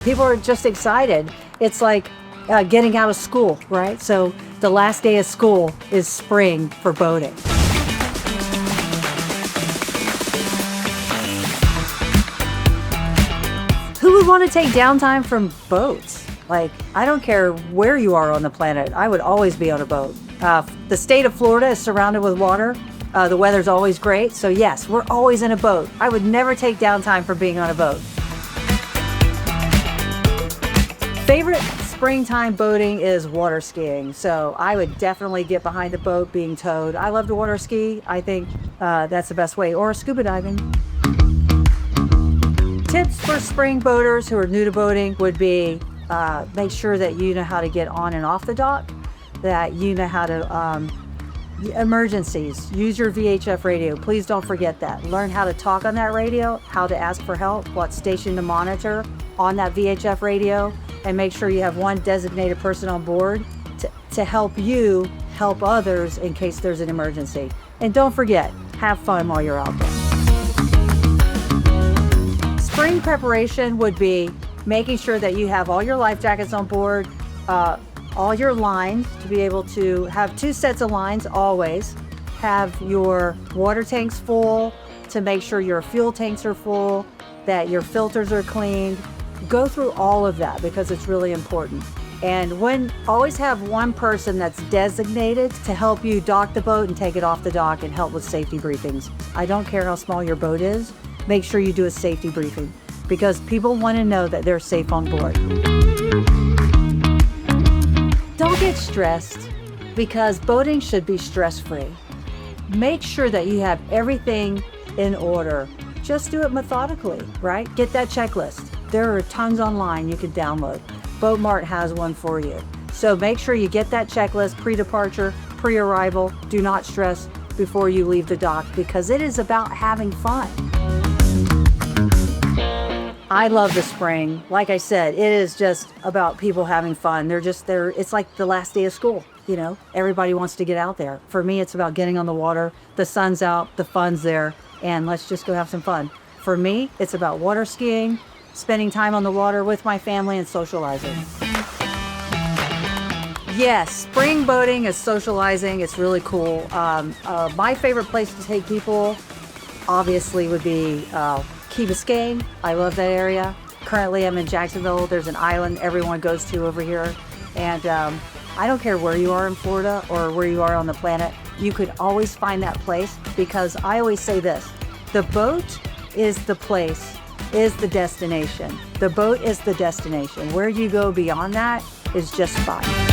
People are just excited. It's like getting out of school, right? So the last day of school is spring for boating. Who would want to take downtime from boats? Like, I don't care where you are on the planet, I would always be on a boat. The state of Florida is surrounded with water. The weather's always great. So yes, we're always in a boat. I would never take downtime for being on a boat. Favorite springtime boating is water skiing. So I would definitely get behind the boat being towed. I love to water ski. I think that's the best way. Or scuba diving. Tips for spring boaters who are new to boating would be make sure that you know how to get on and off the dock, that you know how to emergencies, use your VHF radio. Please don't forget that. Learn how to talk on that radio, how to ask for help, what station to monitor on that VHF radio, and make sure you have one designated person on board to help you help others in case there's an emergency. And don't forget, have fun while you're out there. Spring preparation would be making sure that you have all your life jackets on board, all your lines to be able to have 2 sets of lines always, have your water tanks full to make sure your fuel tanks are full, that your filters are cleaned. Go through all of that because it's really important. And always have one person that's designated to help you dock the boat and take it off the dock and help with safety briefings. I don't care how small your boat is, make sure you do a safety briefing because people want to know that they're safe on board. Don't get stressed because boating should be stress-free. Make sure that you have everything in order. Just do it methodically, right? Get that checklist. There are tons online you can download. Boatmart has one for you. So make sure you get that checklist pre-departure, pre-arrival. Do not stress before you leave the dock because it is about having fun. I love the spring. Like I said, it is just about people having fun. It's like the last day of school, you know? Everybody wants to get out there. For me, it's about getting on the water. The sun's out, the fun's there, and let's just go have some fun. For me, it's about water skiing, spending time on the water with my family and socializing. Yes, spring boating is socializing. It's really cool. My favorite place to take people obviously would be Key Biscayne. I love that area. Currently I'm in Jacksonville. There's an island everyone goes to over here. And I don't care where you are in Florida or where you are on the planet, you could always find that place because I always say this, the boat is the place, is the destination. The boat is the destination. Where you go beyond that is just fine.